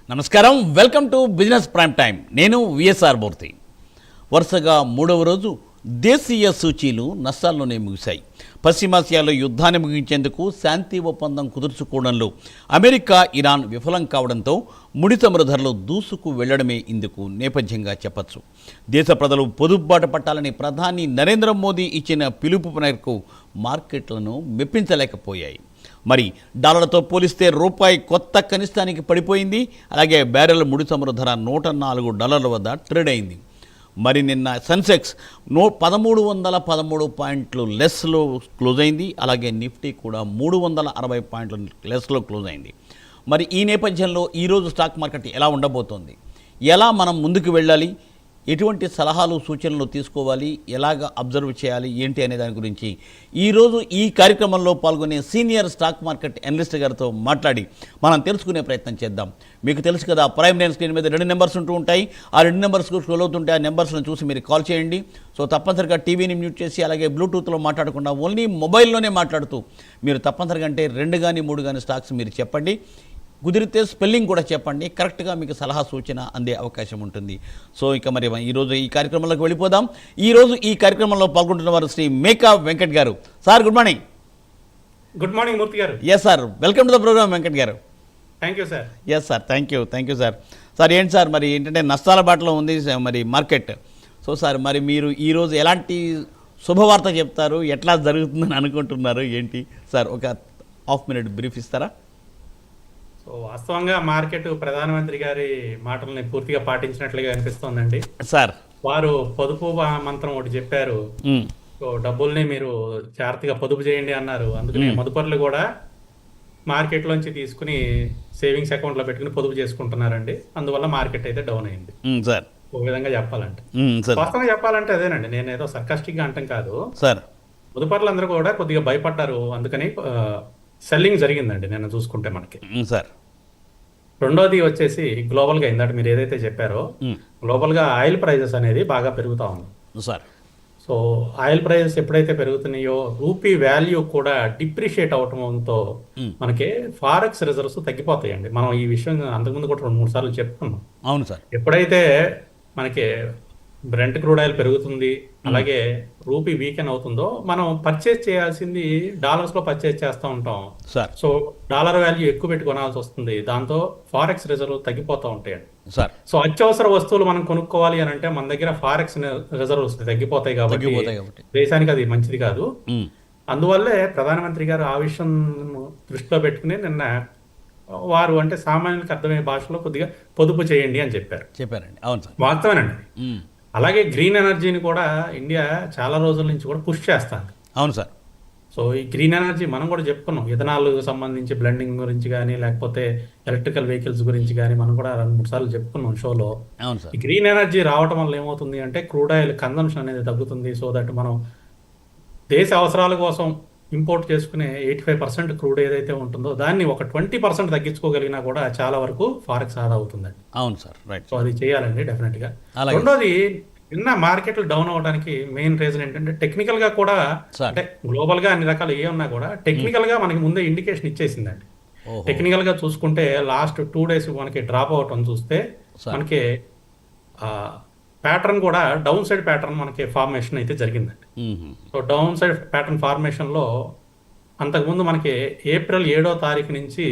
నమస్కారం, welcome to business prime time. నేను VSR మూర్తి. వరుసగా మూడవ రోజు దేశీయ సూచీలు నష్టాల్లోనే ముగిశాయి. పశ్చిమాసియాలో యుద్ధాన్ని ముగించేందుకు శాంతి ఒప్పందం కుదుర్చుకోవడంలో అమెరికా, ఇరాన్ విఫలం కావడంతో ముడి చమురు ధరలు దూసుకు వెళ్లడమే ఇందుకు నేపథ్యంగా చెప్పచ్చు. దేశ ప్రజలు పొదుపుబాట పట్టాలని ప్రధాని నరేంద్ర మోదీ ఇచ్చిన పిలుపు మేరకు మార్కెట్లను మెప్పించలేకపోయాయి. మరి డాలర్తో పోలిస్తే రూపాయి కొత్త కనిష్టానికి పడిపోయింది. అలాగే బ్యారెల్ ముడి చమురు ధర $104 వద్ద ట్రేడ్ అయింది. మరి నిన్న సెన్సెక్స్ 1313 పాయింట్లు లెస్లో క్లోజ్ అయింది. అలాగే నిఫ్టీ కూడా 360 పాయింట్ల లెస్లో క్లోజ్ అయింది. మరి ఈ నేపథ్యంలో ఈరోజు స్టాక్ మార్కెట్ ఎలా ఉండబోతోంది, ఎలా మనం ముందుకు వెళ్ళాలి, ఎటువంటి సలహాలు సూచనలు తీసుకోవాలి, ఎలాగ అబ్జర్వ్ చేయాలి, ఏంటి అనే దాని గురించి ఈరోజు ఈ కార్యక్రమంలో పాల్గొనే సీనియర్ స్టాక్ మార్కెట్ అనలిస్ట్ గారితో మాట్లాడి మనం తెలుసుకునే ప్రయత్నం చేద్దాం. మీకు తెలుసు కదా, ప్రైమ్ లైన్ స్క్రీన్ మీద 2 నెంబర్స్ ఉంటూ ఉంటాయి. ఆ 2 నెంబర్స్కు స్క్రోల్ అవుతుంటే ఆ నెంబర్స్ను చూసి మీరు కాల్ చేయండి. సో తప్పనిసరిగా టీవీని మ్యూట్ చేసి, అలాగే బ్లూటూత్లో మాట్లాడకుండా ఓన్లీ మొబైల్లోనే మాట్లాడుతూ మీరు తప్పనిసరిగా అంటే 2 కానీ 3 కానీ స్టాక్స్ మీరు చెప్పండి. కుదిరితే స్పెల్లింగ్ కూడా చెప్పండి. కరెక్ట్గా మీకు సలహా సూచన అందే అవకాశం ఉంటుంది. సో ఇక మరి ఈరోజు ఈ కార్యక్రమంలోకి వెళ్ళిపోదాం. ఈరోజు ఈ కార్యక్రమంలో పాల్గొంటున్న వారు శ్రీ మేకా వెంకట్ గారు. Sir good morning. Good morning Murthy గారు. Yes sir, welcome to the program Venkat గారు. Thank you sir. Yes sir, thank you sir. Sir ఏంటి సార్, మరి ఏంటంటే నష్టాల బాటలో ఉంది మరి మార్కెట్. సో సార్, మరి మీరు ఈరోజు ఎలాంటి శుభవార్త చెప్తారు, ఎట్లా జరుగుతుందని అనుకుంటున్నారు, ఏంటి సార్? ఒక హాఫ్ మినిట్ బ్రీఫ్ ఇస్తారా? సో వాస్తవంగా మార్కెట్ ప్రధానమంత్రి గారి మాటల్ని పూర్తిగా పాటించినట్లుగా అనిపిస్తోందండి సార్. వారు పొదుపు మంత్రం ఒకటి చెప్పారు. సో డబ్బుల్ని మీరు జాగ్రత్తగా పొదుపు చేయండి అన్నారు. అందుకని మదుపర్లు కూడా మార్కెట్లోంచి తీసుకుని సేవింగ్స్ అకౌంట్లో పెట్టుకుని పొదుపు చేసుకుంటున్నారండి. అందువల్ల మార్కెట్ అయితే డౌన్ అయింది సార్. ఒక విధంగా చెప్పాలంటే, వాస్తవంగా చెప్పాలంటే అదేనండి. నేను ఏదో సర్కాస్టిక్ గా అంటాం కాదు సార్. మదుపర్లు అందరూ కూడా కొద్దిగా భయపడ్డారు. అందుకని సెల్లింగ్ జరిగిందండి నేను చూసుకుంటే మనకి. సార్ రెండోది వచ్చేసి గ్లోబల్ గా ఇందాక మీరు ఏదైతే చెప్పారో, గ్లోబల్ గా ఆయిల్ ప్రైజెస్ అనేది బాగా పెరుగుతా ఉంది సార్. సో ఆయిల్ ప్రైజెస్ ఎప్పుడైతే పెరుగుతున్నాయో రూపీ వాల్యూ కూడా డిప్రిషియేట్ అవటంతో మనకి ఫారెక్స్ రిజర్వ్స్ తగ్గిపోతాయండి. మనం ఈ విషయం అంతకుముందు కూడా 2-3 సార్లు చెప్పుకున్నాం. అవును సార్. ఎప్పుడైతే మనకి బ్రెంట్ క్రూడ్ ఆయిల్ పెరుగుతుంది, అలాగే రూపీ వీకెన్ అవుతుందో, మనం పర్చేస్ చేయాల్సింది డాలర్స్ లో పర్చేస్ చేస్తూ ఉంటాం. సో డాలర్ వాల్యూ ఎక్కువ పెట్టి కొనాల్సి వస్తుంది. దాంతో ఫారెక్స్ రిజర్వ్ తగ్గిపోతూ ఉంటాయండి. సో అత్యవసర వస్తువులు మనం కొనుక్కోవాలి అని అంటే మన దగ్గర ఫారెక్స్ రిజర్వ్స్ తగ్గిపోతాయి కాబట్టి దేశానికి అది మంచిది కాదు. అందువల్లే ప్రధానమంత్రి గారు ఆ విషయం దృష్టిలో పెట్టుకుని నిన్న వారు అంటే సామాన్యులకు అర్థమయ్యే భాషలో కొద్దిగా పొదుపు చేయండి అని చెప్పారండి. అవును సార్, వాస్తవేనండి. అలాగే గ్రీన్ ఎనర్జీని కూడా ఇండియా చాలా రోజుల నుంచి కూడా పుష్ చేస్తాను. అవును సార్. సో ఈ గ్రీన్ ఎనర్జీ మనం కూడా చెప్పుకున్నాం. ఇథనాల్ సంబంధించి బ్లెండింగ్ గురించి కానీ, లేకపోతే ఎలక్ట్రికల్ వెహికల్స్ గురించి కానీ మనం కూడా 2-3 సార్లు చెప్పుకున్నాం షోలో. అవును సార్. ఈ గ్రీన్ ఎనర్జీ రావడం వల్ల ఏమవుతుంది అంటే క్రూడ్ ఆయిల్ కన్సంప్షన్ అనేది తగ్గుతుంది. సో దట్ మనం దేశ అవసరాల కోసం ఇంపోర్ట్ చేసుకునే 85% క్రూడ్ ఏదైతే ఉంటుందో దాన్ని ఒక 20% తగ్గించుకోగలిగినా కూడా చాలా వరకు ఫారెక్స్ ఆదా అవుతుందండి. అవును సార్, రైట్. సో అది చేయాలండి డెఫినెట్ గా. రెండోది, నిన్న మార్కెట్లు డౌన్ అవడానికి మెయిన్ రీజన్ ఏంటంటే టెక్నికల్ గా కూడా, అంటే గ్లోబల్ గా అన్ని రకాలు ఏ ఉన్నా కూడా టెక్నికల్ గా మనకి ముందే ఇండికేషన్ ఇచ్చేసిందండి. టెక్నికల్ గా చూసుకుంటే లాస్ట్ 2 days మనకి డ్రాప్ అవటం చూస్తే మనకి ప్యాటర్న్ కూడా డౌన్ సైడ్ ప్యాటర్న్ మనకి ఫార్మేషన్ అయితే జరిగిందండి. So down side pattern formation లో అంతకుముందు మనకి ఏప్రిల్ 7వ తారీఖు నుంచి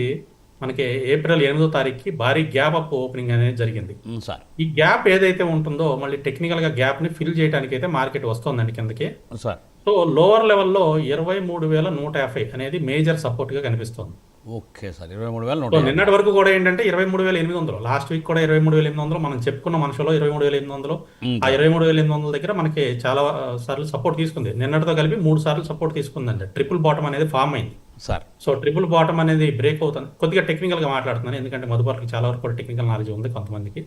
మనకి ఏప్రిల్ 8వ తారీఖుకి భారీ గ్యాప్ అప్ ఓపెనింగ్ అనేది జరిగింది. ఈ గ్యాప్ ఏదైతే ఉంటుందో మళ్ళీ టెక్నికల్ గా గ్యాప్ ని ఫిల్ చేయడానికి అయితే మార్కెట్ వస్తుందండి కిందకి. సో లోవర్ లెవెల్లో 23,150 అనేది మేజర్ సపోర్ట్ గా కనిపిస్తుంది. Okay sir, 23,150. నిన్నటి వరకు కూడా ఏంటంటే 23,800, లాస్ట్ వీక్ కూడా 23,800 మనం చెప్పుకున్న మనుషులో 23,800. ఆ 23,800 దగ్గర మనకి చాలా సార్లు సపోర్ట్ తీసుకుంది. నిన్నటితో కలిపి 3 సార్లు సపోర్ట్ తీసుకుందండి. ట్రిపుల్ బాటమ్ అనేది ఫామ్ అయింది సార్. సో ట్రిపుల్ బాటమ్ అనేది బ్రేక్ అవుతుంది. కొద్దిగా టెక్నికల్ గా మాట్లాడుతున్నాను, ఎందుకంటే మధుపర్కి చాలా వరకు కూడా టెక్నికల్ నాలెడ్జ్ ఉంది, కొంతమందికి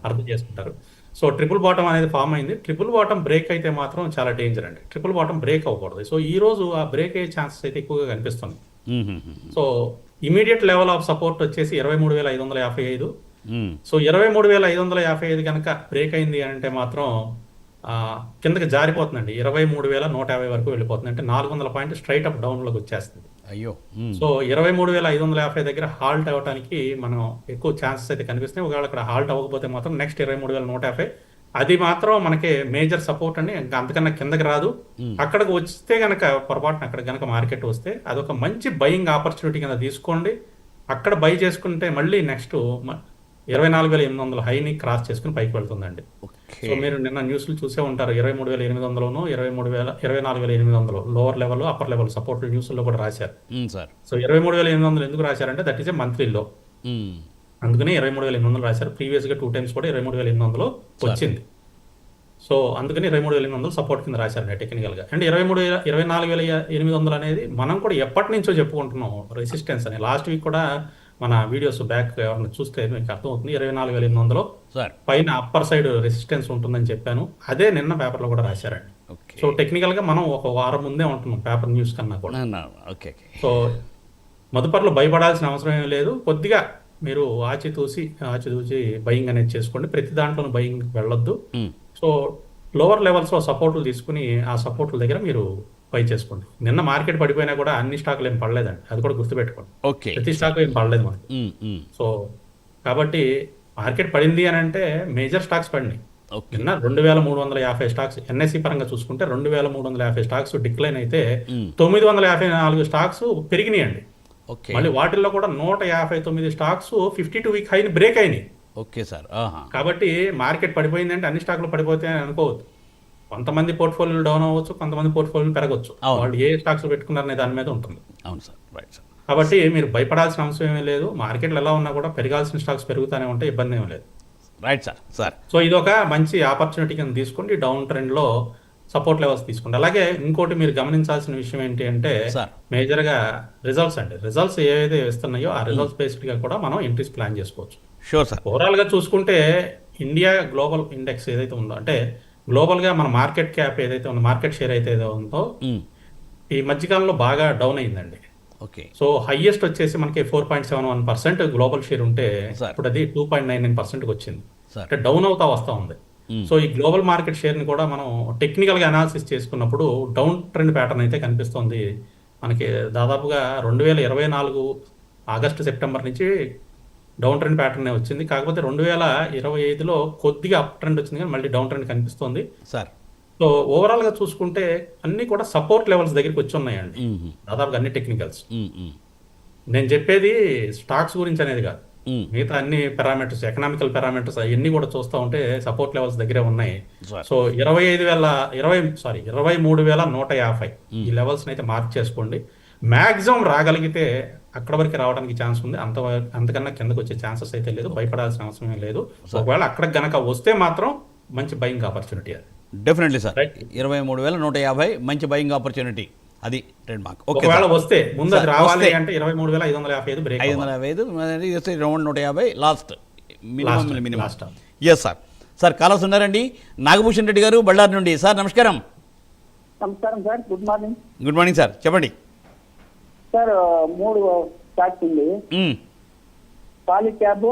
అర్థం చేసుకుంటారు. సో ట్రిపుల్ బాటమ్ అనేది ఫామ్ అయింది. ట్రిపుల్ బాటమ్ బ్రేక్ అయితే మాత్రం చాలా డేంజర్ అండి. ట్రిపుల్ బాటమ్ బ్రేక్ అవ్వకూడదు. సో ఈ రోజు ఆ బ్రేక్ అయ్యే ఛాన్సెస్ అయితే ఎక్కువగా కనిపిస్తుంది. So immediate level of support వచ్చేసి 23,555. సో 23,555 కనుక బ్రేక్ అయింది అంటే మాత్రం కిందకి జారిపోతుందండి. 23,150 వరకు వెళ్ళిపోతుంది. అంటే 400 పాయింట్ స్ట్రైట్ అప్ డౌన్ లోకి వచ్చేస్తుంది. అయ్యో. సో 23,550 దగ్గర హాల్ట్ అవ్వడానికి మనం ఎక్కువ ఛాన్సెస్ అయితే కనిపిస్తున్నాయి. ఒకవేళ అక్కడ హాల్ట్ అవ్వకపోతే మాత్రం నెక్స్ట్ 23,150 అది మాత్రం మనకి మేజర్ సపోర్ట్ అండి. ఇంకా అంతకన్నా కిందకి రాదు. అక్కడికి వస్తే గనక పొరపాటున అక్కడ గనక మార్కెట్ వస్తే అదొక మంచి బయింగ్ ఆపర్చునిటీ కింద తీసుకోండి. అక్కడ బై చేసుకుంటే మళ్ళీ నెక్స్ట్ 24,800 హైని క్రాస్ చేసుకుని పైకి వెళ్తుందండి. సో మీరు నిన్న న్యూస్లు చూసే ఉంటారు. 23,800 24,800 lower level upper level support న్యూస్లో కూడా రాశారు. సో 23,800 ఎందుకు రాశారంటే దట్ ఈస్ ఏ మంత్లీ లో, అందుకని 23,800 రాశారు. ప్రీవియస్గా 2 times కూడా 23,800 వచ్చింది. సో అందుకని 23,800 సపోర్ట్ కింద రాశారండి టెక్నికల్గా. అండ్ 24,800 అనేది మనం కూడా ఎప్పటి నుంచో చెప్పుకుంటున్నాం రెసిస్టెన్స్ అని. లాస్ట్ వీక్ కూడా మన వీడియోస్ బ్యాక్ ఎవరైనా చూస్తే మీకు అర్థమవుతుంది. 24,800 పైన అప్పర్ సైడ్ రెసిస్టెన్స్ ఉంటుందని చెప్పాను. అదే నిన్న పేపర్లో కూడా రాశారండి. సో టెక్నికల్గా మనం ఒక వారం ముందే ఉంటున్నాం పేపర్ న్యూస్ కన్నా కూడా. సో మదుపర్లు భయపడాల్సిన అవసరం ఏం లేదు. కొద్దిగా మీరు ఆచితూచి బయింగ్ అనేది చేసుకోండి. ప్రతి దాంట్లోనూ బయింగ్ వెళ్ళొద్దు. సో లోవర్ లెవెల్స్లో సపోర్ట్లు తీసుకుని ఆ సపోర్ట్ల దగ్గర మీరు బై చేసుకోండి. నిన్న మార్కెట్ పడిపోయినా కూడా అన్ని స్టాకులు ఏం పడలేదండి, అది కూడా గుర్తుపెట్టుకోండి. ప్రతి స్టాక్ ఏం పడలేదు మనకి. సో కాబట్టి మార్కెట్ పడింది అని అంటే మేజర్ స్టాక్స్ పడినాయి. నిన్న 2,350 స్టాక్స్ ఎన్ఎస్సి పరంగా చూసుకుంటే 2,350 స్టాక్స్ డిక్లైన్ అయితే 954 స్టాక్స్ పెరిగినాయండి. మళ్ళీ వాటిల్లో కూడా 159 స్టాక్స్ 52 వీక్ హైని బ్రేక్ అయినాయి. Okay sir. కాబట్టి మార్కెట్ పడిపోయిందంటే అన్ని స్టాక్లు పడిపోతాయని అనుకోవద్దు. కొంతమంది పోర్ట్ఫోలియోలు డౌన్ అవ్వచ్చు, కొంతమంది పోర్ట్ఫోలియోలు పెరగవచ్చు. వాళ్ళు ఏ స్టాక్స్ పెట్టుకున్నారనే దాని మీద ఉంటుంది. అవును సార్, రైట్ సార్. కాబట్టి మీరు భయపడాల్సిన అవసరం ఏమీ లేదు. మార్కెట్లు ఎలా ఉన్నా కూడా పెరగాల్సిన స్టాక్స్ పెరుగుతూనే ఉంటే ఇబ్బంది ఏమీ లేదు. Right sir. సార్ సో ఇది ఒక మంచి ఆపర్చునిటీ కింద తీసుకోండి. డౌన్ ట్రెండ్లో సపోర్ట్ లెవెల్స్ తీసుకోండి. అలాగే ఇంకోటి మీరు గమనించాల్సిన విషయం ఏంటి అంటే మేజర్గా రిజల్ట్స్ అండి. రిజల్ట్స్ ఏవైతే ఇస్తున్నాయో ఆ రిజల్ట్స్ బేస్డ్గా కూడా మనం ఎంట్రీస్ ప్లాన్ చేసుకోవచ్చు. Sure sir. ఓవరాల్గా చూసుకుంటే ఇండియా గ్లోబల్ ఇండెక్స్ ఏదైతే ఉందో, అంటే గ్లోబల్గా మన మార్కెట్ క్యాప్ ఏదైతే ఉందో, మార్కెట్ షేర్ అయితే ఉందో ఈ మధ్యకాలంలో బాగా డౌన్ అయిందండి. ఓకే. సో హైయెస్ట్ వచ్చేసి మనకి 4.71% గ్లోబల్ షేర్ ఉంటే ఇప్పుడు అది 2.99%కి వచ్చింది. అంటే డౌన్ అవుతా వస్తూ ఉంది. సో ఈ గ్లోబల్ మార్కెట్ షేర్ని కూడా మనం టెక్నికల్గా అనాలిసిస్ చేసుకున్నప్పుడు డౌన్ ట్రెండ్ ప్యాటర్న్ అయితే కనిపిస్తుంది మనకి. దాదాపుగా 2024 ఆగస్టు సెప్టెంబర్ నుంచి డౌన్ ట్రెండ్ ప్యాటర్నే వచ్చింది. కాకపోతే 2025లో కొద్దిగా అప్ ట్రెండ్ వచ్చింది, కానీ మళ్ళీ డౌన్ ట్రెండ్ కనిపిస్తుంది సార్. సో ఓవరాల్గా చూసుకుంటే అన్ని కూడా సపోర్ట్ లెవెల్స్ దగ్గరికి వచ్చి ఉన్నాయండి దాదాపుగా అన్ని టెక్నికల్స్. నేను చెప్పేది స్టాక్స్ గురించి అనేది కాదు, మిగతా అన్ని పారామీటర్స్, ఎకనామికల్ పారామీటర్స్ అవన్నీ కూడా చూస్తూ ఉంటే సపోర్ట్ లెవెల్స్ దగ్గరే ఉన్నాయి. సో 23,150 ఈ లెవెల్స్ అయితే మార్క్ చేసుకోండి. మ్యాక్సిమం రాగలిగితే అక్కడ వరకు రావడానికి ఛాన్స్ ఉంది. అంతకన్నా కిందకు వచ్చే ఛాన్సెస్ అయితే లేదు. భయపడాల్సిన అవసరం లేదు. ఒకవేళ అక్కడ గనక వస్తే మాత్రం మంచి బయింగ్ ఆపర్చునిటీ అది. Definitely sir. 23,150 మంచి బయింగ్ ఆపర్చునిటీ, అది ట్రెండ్ మార్క్. ఒకవేళ వస్తే ముందు అది రావాలి అంటే 23,555 break 555 150 last minimum. Yes sir. Sir callers ఉన్నారండి. నాగభూషణ్ రెడ్డి గారు బళ్ళారి నుండి. సార్ నమస్కారం. నమస్కారం sir, good morning. Good morning sir, చెప్పండి సార్. 3 స్టాక్స్ ఉంది. పాలిక్యాబ్,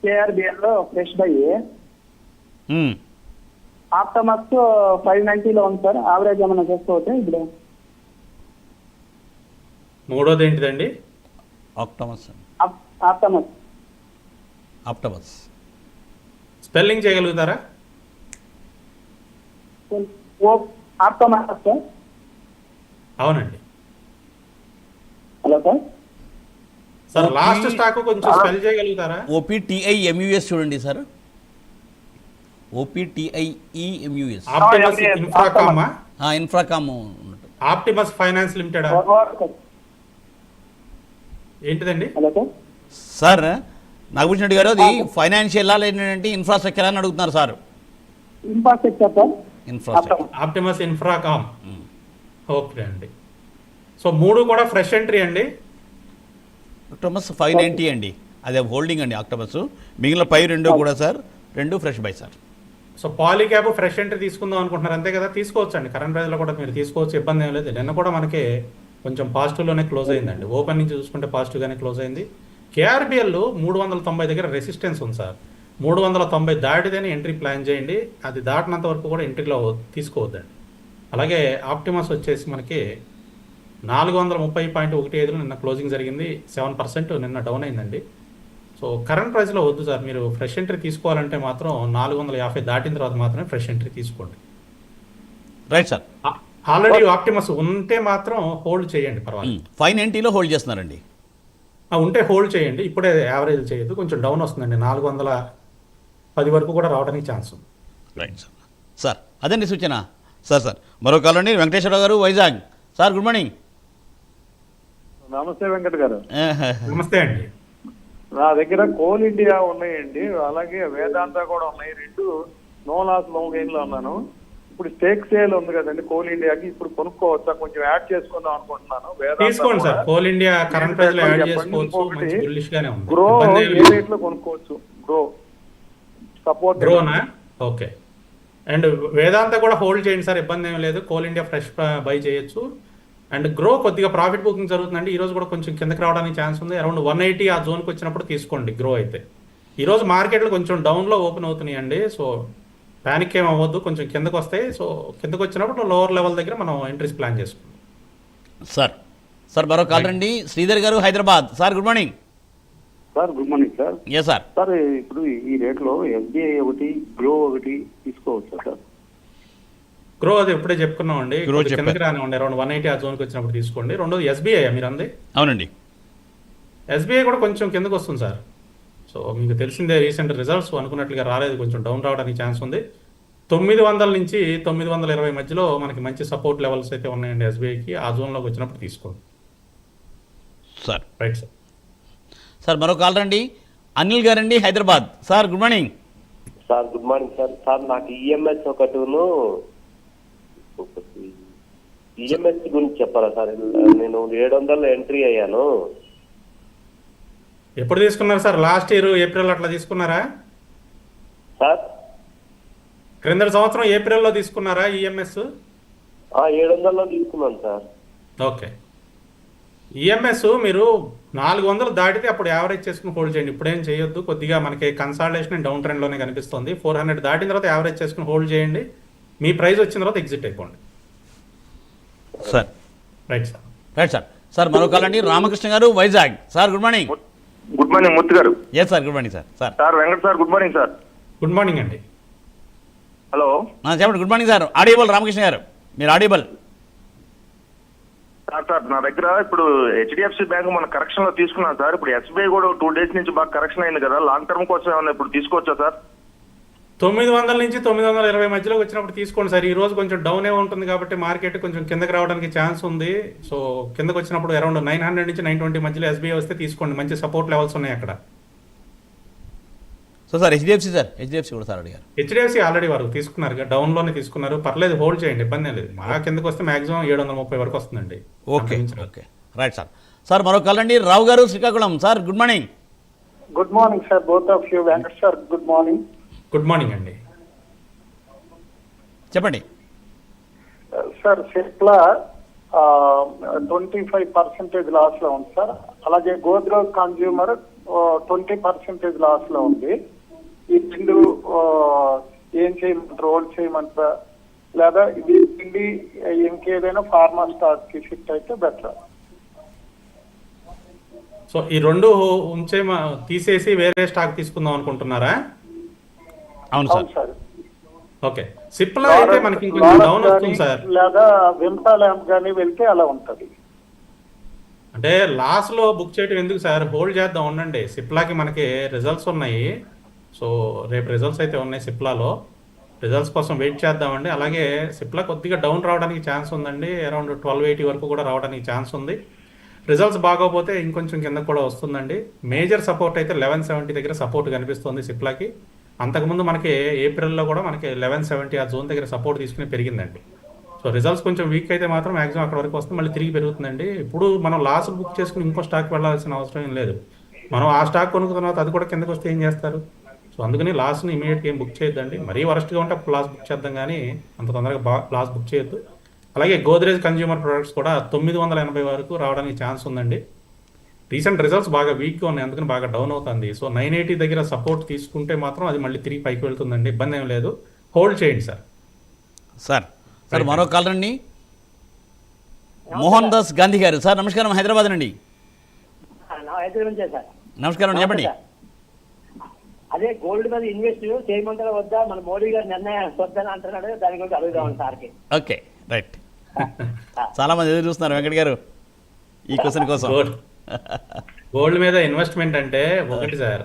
కేఆర్బిఎల్ లో ఫ్రెష్ బై, ఆప్టమక్స్ 590లో ఉంది సార్. యావరేజ్ ఏమైనా చేసుకోవచ్చు ఇప్పుడు? మూడోది ఏంటిదండి? ఆప్టమస్ స్పెల్లింగ్ చేయగలుగుతారా? Optimus sir. అవునండి. Hello sir. Sir last stock కొంచెం స్పెల్ చేయగలుగుతారా? OPTIMUS చూడండి సార్. OPTIEMUS. Optimus Infracom. Infracom. Optimus finance limited ఏంటిదండి? సార్ నాగభూషణ్ రెడ్డి గారు, అది ఫైనాన్షియల్ ఏంటంటే ఇన్ఫ్రాస్ట్రక్చర్ అని అడుగుతున్నారు sir. Infrastructure. Optimus Infracom. Okay అండి. సో 3 కూడా ఫ్రెష్ ఎంట్రీ అండి. ఆక్టోమస్ 590 అండి, అదే హోల్డింగ్ అండి ఆక్టోమస్. మిగిలిన పై 2 కూడా sir, 2 fresh buy sir. So Polycab fresh entry తీసుకుందాం అనుకుంటున్నారు అంతే కదా? తీసుకోవచ్చు అండి. కరెంట్ ప్రైస్లో కూడా మీరు తీసుకోవచ్చు, ఇబ్బంది ఏం లేదు. నిన్న కూడా మనకి కొంచెం పాజిటివ్లోనే క్లోజ్ అయిందండి. ఓపెన్ నుంచి చూసుకుంటే పాజిటివ్గానే క్లోజ్ అయింది. కేఆర్బిఎల్ 390 దగ్గర రెసిస్టెన్స్ ఉంది సార్. 390 దాటితేనే ఎంట్రీ ప్లాన్ చేయండి. అది దాటినంత వరకు కూడా ఎంట్రీలో తీసుకోవద్దండి. అలాగే ఆప్టిమస్ వచ్చేసి మనకి 430.15 నిన్న క్లోజింగ్ జరిగింది. 7% నిన్న డౌన్ అయిందండి. సో కరెంట్ ప్రైస్లో వద్దు సార్. మీరు ఫ్రెష్ ఎంట్రీ తీసుకోవాలంటే మాత్రం 450 దాటిన తర్వాత మాత్రమే ఫ్రెష్ ఎంట్రీ తీసుకోండి. Right sir. ఆల్రెడీ ఆప్టిమస్ ఉంటే మాత్రం హోల్డ్ చేయండి, పర్వాలేదు. 590లో హోల్డ్ చేస్తున్నారండి. ఉంటే హోల్డ్ చేయండి, ఇప్పుడే యావరేజ్ చేయొద్దు. కొంచెం డౌన్ వస్తుందండి, 410 వరకు కూడా రావడానికి ఛాన్స్ ఉంది. Right sir. సార్ అదండి సూచన. సార్ మరో కాలండి వెంకటేశ్వరరావు గారు, వైజాగ్. Sir good morning. నమస్తే వెంకట్ గారు. నమస్తే అండి. నా దగ్గర కోల్ ఇండియా ఉన్నాయండి, అలాగే వేదాంత కూడా ఉన్నాయి. రెండు నో లాస్ నో గెయిన్ లో ఉన్నాను. ఇప్పుడు స్టేక్ సేల్ ఉంది కదండి కోల్ ఇండియాకి, ఇప్పుడు కొనుక్కోవచ్చా? కొంచెం యాడ్ చేసుకుందాం అనుకుంటున్నాను. తీసుకోండి sir, coal India current price లో యాడ్ చేసుకోవచ్చు, మంచి బుల్లిష్ గానే ఉంది. గ్రో ఏ రేట్ లో కొనుక్కోవచ్చు? గ్రో సపోర్ట్ గ్రోనా? ఓకే. అండ్ వేదాంత కూడా హోల్డ్ చేయండి సార్, ఇబ్బంది ఏం లేదు. కోల్ ఇండియా ఫ్రెష్ బై చేయొచ్చు. అండ్ గ్రో కొద్దిగా ప్రాఫిట్ బుకింగ్ జరుగుతుందండి. ఈ రోజు కూడా కొంచెం కిందకి రావడానికి ఛాన్స్ ఉంది. అరౌండ్ 180 ఆ జోన్కి వచ్చినప్పుడు తీసుకోండి గ్రో అయితే. ఈ రోజు మార్కెట్లు కొంచెం డౌన్లో ఓపెన్ అవుతున్నాయండి. సో ప్యానిక్ ఏం అవ్వద్దు, కొంచెం కిందకు వస్తాయి. సో కిందకు వచ్చినప్పుడు లోవర్ లెవెల్ దగ్గర మనం ఎంట్రీస్ ప్లాన్ చేసుకుందాం. సార్ మరో కాల్ రండి. Sridhar garu, Hyderabad. Sir good morning. Sir good morning sir. Yes sir. Sir ఇప్పుడు ఈ రేట్లో ఎస్బీఐ ఒకటి, గ్రో ఒకటి తీసుకోవచ్చా సార్? గ్రో అది ఎప్పుడే చెప్పుకున్నాం అండి, కిందకి రానివ్వండి. అరౌండ్ 180 ఆ జోన్కి వచ్చినప్పుడు తీసుకోండి. రెండోది ఎస్బీఐ మీరు అంది. అవునండి. ఎస్బీఐ కూడా కొంచెం కిందకు వస్తుంది సార్. సో మీకు తెలిసిందే, రీసెంట్ రిజల్ట్స్ అనుకున్నట్లుగా రాలేదు, కొంచెం డౌన్ రావడానికి ఛాన్స్ ఉంది. 900 నుంచి 920 మధ్యలో మనకి మంచి సపోర్ట్ లెవెల్స్ అయితే ఉన్నాయండి ఎస్బీఐకి. ఆ జోన్లోకి వచ్చినప్పుడు తీసుకోండి సార్. Right sir. సార్ మరో కాల్ రండి. అనిల్ గారండి, Hyderabad. Sir good morning. Sir good morning sir. Sir నాకు ఈఎంఎస్ ఒకటిను ఈఎంఎస్ గురించి చెప్పాలా సార్? నేను 700 ఎంట్రీ అయ్యాను. ఎప్పుడు తీసుకున్నారు సార్? లాస్ట్ ఇయర్ ఏప్రిల్ అట్లా తీసుకున్నారా సార్? క్రింద సంవత్సరం ఏప్రిల్లో తీసుకున్నారా ఈఎంఎస్? 700లో తీసుకున్నాను సార్. ఓకే. ఈఎంఎస్ మీరు 400 దాటితే అప్పుడు యావరేజ్ చేసుకుని హోల్డ్ చేయండి. ఇప్పుడేం చేయొద్దు, కొద్దిగా మనకి కన్సాలిడేషన్ డౌన్ ట్రెండ్లోనే కనిపిస్తుంది. 400 దాటిన తర్వాత యావరేజ్ చేసుకుని హోల్డ్ చేయండి. మీ ప్రైస్ వచ్చిన తర్వాత ఎగ్జిట్ అయిపోండి. Sir right sir. Right sir. Sir మరో కాల్ అండి. రామకృష్ణ గారు, Vizag. Sir good morning. Good morning Murthy గారు. Yes sir good morning sir. Sir Venkat sir good morning sir. Good morning అండి. హలో చెప్పండి. Good morning sir. Audible Ramakrishna గారు, మీరు ఆడియబుల్. సార్ నా దగ్గర ఇప్పుడు హెచ్డిఎఫ్సి బ్యాంక్ మన కరెక్షన్ లో తీసుకున్నాను సార్. ఇప్పుడు ఎస్బీఐ కూడా 2 డేస్ నుంచి బాగా కరెక్షన్ అయింది కదా, లాంగ్ టర్మ్ కోసం ఏమన్నా ఇప్పుడు తీసుకోవచ్చా సార్? 900 నుంచి 920 మధ్యలో వచ్చినప్పుడు తీసుకోండి సార్. ఈ రోజు కొంచెం డౌన్ ఏ ఉంటుంది కాబట్టి మార్కెట్ కొంచెం కిందకి రావడానికి ఛాన్స్ ఉంది. సో కిందకి వచ్చినప్పుడు అరౌండ్ 900 నుంచి 920 మధ్యలో ఎస్బీఐ వస్తే తీసుకోండి, మంచి సపోర్ట్ లెవెల్స్ ఉన్నాయి అక్కడ. సార్ హెచ్డిఎఫ్సి కూడా సార్ అడిగారు. హెచ్డిఎఫ్సి ఆల్రెడీ వారు తీసుకున్నారు, డౌన్లోనే తీసుకున్నారు, పర్లేదు, హోల్డ్ చేయండి, ఇబ్బంది లేదు. మా కిందకి వస్తే మాక్సిమం 730 వరకు వస్తుందండి. Okay okay right sir. Sir మరో కాల్ అండి. రావు గారు, Srikakulam. Sir good morning. Good morning sir, both of you. Venkat sir good morning. Good morning అండి. చెప్పండి సార్. సిప్లా 25% లాస్ లో ఉంది సార్. అలాగే గోద్రేజ్ కన్జ్యూమర్ 20% లాస్ లో ఉంది. ఈ రెండు ఏం చేయమంటారు? హోల్డ్ చేయమంటారా, లేదా ఇది పిండి ఇంకేదైనా ఫార్మా స్టాక్ కి షిఫ్ట్ అయితే బెటర్? సో ఈ రెండు తీసేసి వేరే స్టాక్ తీసుకుందాం అనుకుంటున్నారా? అవును సార్. ఓకే. సిప్లా అయితే మనకి ఇంకొంచెం డౌన్ వస్తుంది సార్. లేదా వింటా ల్యాంప్ కానీ వెళ్తే అలా ఉంటది. అంటే లాస్ లో బుక్ చేయడం ఎందుకు సార్? హోల్డ్ చేద్దాం, ఉండండి. సిప్లాకి మనకి రిజల్ట్స్ ఉన్నాయి. సో రేపు రిజల్ట్స్ అయితే ఉన్నాయి సిప్లాలో. రిజల్ట్స్ కోసం వెయిట్ చేద్దామండి. అలాగే సిప్లా కొద్దిగా డౌన్ రావడానికి ఛాన్స్ ఉందండి. అరౌండ్ 1280 వరకు కూడా రావడానికి ఛాన్స్ ఉంది. రిజల్ట్స్ బాగోపోతే ఇంకొంచెం కింద కూడా వస్తుందండి. మేజర్ సపోర్ట్ అయితే 1170 దగ్గర సపోర్ట్ కనిపిస్తుంది సిప్లాకి. అంతకుముందు మనకి ఏప్రిల్లో కూడా మనకి 1170 ఆ జోన్ దగ్గర సపోర్ట్ తీసుకుని పెరిగిందండి. సో రిజల్ట్స్ కొంచెం వీక్ అయితే మాత్రం మ్యాక్సిమం అక్కడ వరకు వస్తుంది, మళ్ళీ తిరిగి పెరుగుతుందండి. ఇప్పుడు మనం లాస్ బుక్ చేసుకుని ఇంకో స్టాక్ వెళ్ళాల్సిన అవసరం ఏం లేదు. మనం ఆ స్టాక్ కొనుక్కున్న తర్వాత అది కూడా కిందకు వస్తే ఏం చేస్తారు? సో అందుకని లాస్ని ఇమీడియట్గా ఏం బుక్ చేయొద్దండి. మరీ వరస్ట్గా ఉంటే అప్పుడు లాస్ బుక్ చేద్దాం, కానీ అంత తొందరగా లాస్ బుక్ చేయొద్దు. అలాగే గోద్రేజ్ కన్జ్యూమర్ ప్రొడక్ట్స్ కూడా 980 వరకు రావడానికి ఛాన్స్ ఉందండి. రీసెంట్ రిజల్ట్స్ బాగా వీక్గా ఉన్నాయి, అందుకని బాగా డౌన్ అవుతుంది. సో 980 దగ్గర సపోర్ట్ తీసుకుంటే మాత్రం అది మళ్ళీ తిరిగి పైకి వెళ్తుందండి, ఇబ్బంది ఏం లేదు. హోల్డ్ చేయండి సార్. సార్ మరో కాల్ రండి. మోహన్ దాస్ గాంధీ గారు. సార్ నమస్కారం, హైదరాబాద్ నుండి. సార్ నమస్కారం, చెప్పండి. అదే గోల్డ్ మీద ఇన్వెస్ట్ చేయమంటారా వద్దా, మన మోడీ గారు నిర్ణయం వద్దని అంటున్నాడు, దాని గురించి అడుగుదాం సార్కి. Okay, right. చాలా మంది ఎదురు చూస్తున్నారు వెంకట్ గారు ఈ క్వశ్చన్ కోసం. గోల్డ్ మీద ఇన్వెస్ట్మెంట్ అంటే ఒకటి సార్,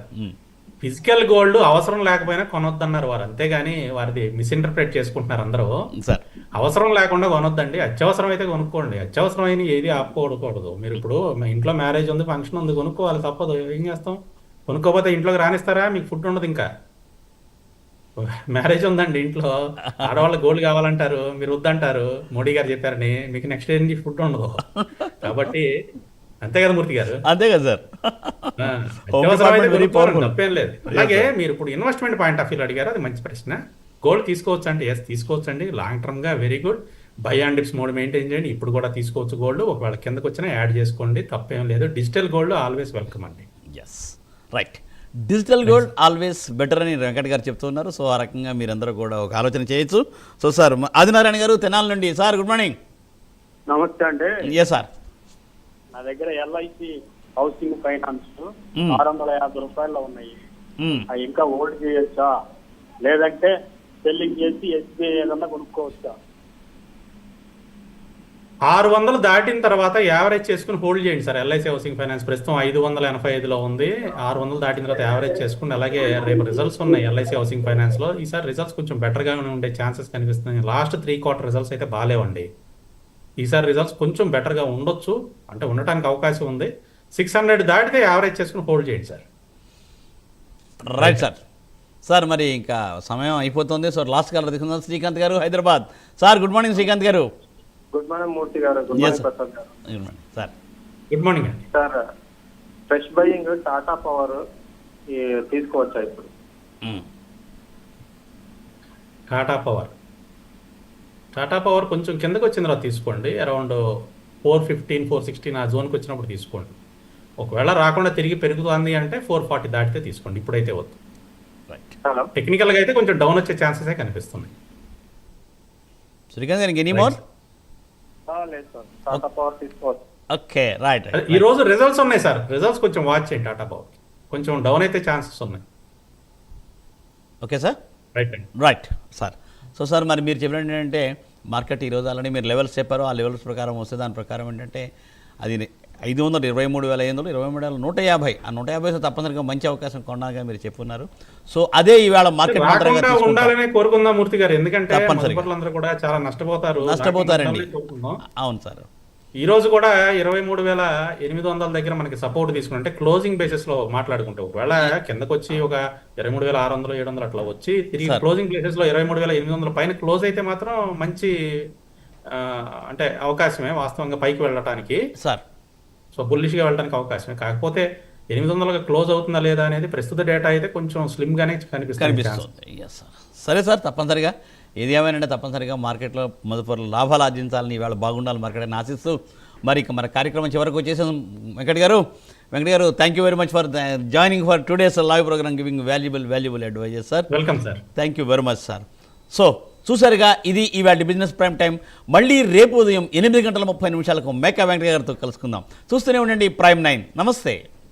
ఫిజికల్ గోల్డ్ అవసరం లేకపోయినా కొనొద్దన్నారు వారు, అంతేగాని వారిది మిస్ఇంటర్ప్రిట్ చేసుకుంటున్నారు అందరూ. సార్ అవసరం లేకుండా కొనొద్దండి, అత్యవసరం అయితే కొనుక్కోండి. అత్యవసరమైన ఏది ఆపుకోకూడదు. మీరు ఇప్పుడు మా ఇంట్లో మ్యారేజ్ ఉంది, ఫంక్షన్ ఉంది, కొనుక్కోవాలి, తప్పదు. ఏం చేస్తాం? కొనుక్కోపోతే ఇంట్లోకి రానిస్తారా? మీకు ఫుడ్ ఉండదు. ఇంకా మ్యారేజ్ ఉందండి ఇంట్లో, ఆడవాళ్ళ గోల్డ్ కావాలంటారు, మీరు వద్దంటారు, మోడీ గారు చెప్పారని, మీకు నెక్స్ట్ డే నుంచి ఫుడ్ ఉండదు. కాబట్టి అంతే కదా మూర్తి గారు? అంతే కదా సార్. అత్యవసరమైతే కొనుక్కోవడం తప్పేం లేదు. అలాగే మీరు ఇప్పుడు ఇన్వెస్ట్మెంట్ పాయింట్ ఆఫ్ వ్యూ అడిగారు, అది మంచి ప్రశ్న. గోల్డ్ తీసుకోవచ్చు అంటే ఎస్ తీసుకోవచ్చు అండి, లాంగ్ టర్మ్ గా very good. By and dips mode maintain చేయండి. ఇప్పుడు కూడా తీసుకోవచ్చు గోల్డ్, ఒకవేళ కిందకు వచ్చినా యాడ్ చేసుకోండి, తప్పేం లేదు. డిజిటల్ గోల్డ్ ఆల్వేస్ వెల్కమ్ అండి. Yes, right. Digital gold always better అని వెంకట్ గారు చెప్తున్నారు. సో ఆ రకంగా మీరందరూ కూడా ఒక ఆలోచన చేయొచ్చు. సో సార్ ఆదినారాయణ గారు తెనాలి నుండి. Sir good morning. నమస్తే అండి. Yes sir. నా దగ్గర ఎల్ఐసి హౌసింగ్ ఫైనాన్స్ 650 రూపాయల్లో ఉన్నాయి. అవి ఇంకా హోల్డ్ చేయొచ్చా, లేదంటే సెల్లింగ్ చేసి ఎస్బీఐ ఏదన్నా కొనుక్కోవచ్చా? 600 దాటిన తర్వాత యావరేజ్ చేసుకుని హోల్డ్ చేయండి సార్. ఎల్ఐసి హౌసింగ్ ఫైనాన్స్ ప్రస్తుతం 585లో ఉంది. 600 దాటిన తర్వాత యావరేజ్ చేసుకుని, అలాగే రేపు రిజల్ట్స్ ఉన్నాయి ఎల్ఐసి హౌసింగ్ ఫైనాన్స్ లో. ఈసారి రిజల్ట్స్ కొంచెం బెటర్ గా ఉండే ఛాన్సెస్ కనిపిస్తున్నాయి. లాస్ట్ 3 క్వార్టర్ రిజల్ట్స్ అయితే బాగాలేవండి. ఈసారి రిజల్ట్స్ కొంచెం బెటర్ గా ఉండొచ్చు, అంటే ఉండటానికి అవకాశం ఉంది. 600 దాటితే యావరేజ్ చేసుకుని హోల్డ్ చేయండి సార్. Right sir. సార్ మరి ఇంకా సమయం అయిపోతుంది. సో లాస్ట్ కాలర్ తీసుకుందాం. శ్రీకాంత్ గారు Hyderabad. Sir good morning Srikanth గారు. గుడ్ మార్నింగ్ మూర్తి గారు. గుడ్ మార్నింగ్ ప్రసాద్ గారు. Good morning sir. Good morning అండి. Sir fresh buying Tata power తీసుకోవచ్చా ఇప్పుడు? టాటా పవర్ కొంచెం కిందకు వచ్చిన తర్వాత తీసుకోండి. అరౌండ్ 415, 416 ఆ జోన్కి వచ్చినప్పుడు తీసుకోండి. ఒకవేళ రాకుండా తిరిగి పెరుగుతుంది అంటే 440 దాటితే తీసుకోండి. ఇప్పుడైతే వద్దు. రైట్. టెక్నికల్గా అయితే కొంచెం డౌన్ వచ్చే ఛాన్సెస్ కనిపిస్తున్నాయి. శ్రీకాంత్ గారికి ఎనీ మోర్? లేదు సార్, టాటా పవర్ తీసుకోవచ్చు. Okay, right. ఈ రోజు రిజల్ట్స్ ఉన్నాయి సార్, రిజల్ట్స్ కొంచెం వాచ్ చేయండి. టాటా పవర్ కొంచెం డౌన్ అయితే ఛాన్సెస్ ఉన్నాయి. Okay sir. రైట్ అండి. Right sir. సో సార్ మరి మీరు చెప్పినట్టు ఏంటంటే మార్కెట్ ఈరోజు ఆల్రెడీ మీరు లెవెల్స్ చెప్పారు. ఆ లెవెల్స్ ప్రకారం వస్తే దాని ప్రకారం ఏంటంటే అది 523,500, 23,150. ఆ 150 తప్పనిసరిగా మంచి అవకాశం కొనగా మీరు చెప్పున్నారు. సో అదే ఈవేళ మార్కెట్ ఉండాలనే కోరుకుందాం మూర్తి గారు, ఎందుకంటే అందరూ కూడా చాలా నష్టపోతారండి. అవును సార్. ఈ రోజు కూడా 23,800 దగ్గర మనకి సపోర్ట్ తీసుకుని, అంటే క్లోజింగ్ బేసిస్ లో మాట్లాడుకుంటే, ఒకవేళ కిందకు వచ్చి ఒక 23,600, 700 అట్లా వచ్చి తిరిగి క్లోజింగ్ బేసిస్ లో 23,800 పైన క్లోజ్ అయితే మాత్రం మంచి అంటే అవకాశమే వాస్తవంగా పైకి వెళ్ళటానికి సార్. సో బుల్లిష్గా వెళ్ళడానికి అవకాశమే. కాకపోతే 800 క్లోజ్ అవుతుందా లేదా అనేది ప్రస్తుత డేటా అయితే కొంచెం స్లిమ్ గానే కనిపిస్తుంది. సరే సార్, తప్పనిసరిగా ఏది ఏమైనా తప్పనిసరిగా మార్కెట్లో మొదటి లాభాలు ఆర్జించాలని ఇవాళ బాగుండాలి మార్కెట్ అని ఆశిస్తూ మరి ఇక మన కార్యక్రమం చివరకు వచ్చేసాం. వెంకట్ గారు thank you very much for joining for today's live programme, giving valuable advises sir. Welcome sir. Thank you very much sir. So చూసారుగా, ఇది ఇవాళ బిజినెస్ ప్రైమ్ టైం. మళ్ళీ రేపు ఉదయం 8:30 మేకా వెంకట గారితో కలుసుకుందాం. చూస్తూనే ఉండండి ప్రైమ్ 9. నమస్తే.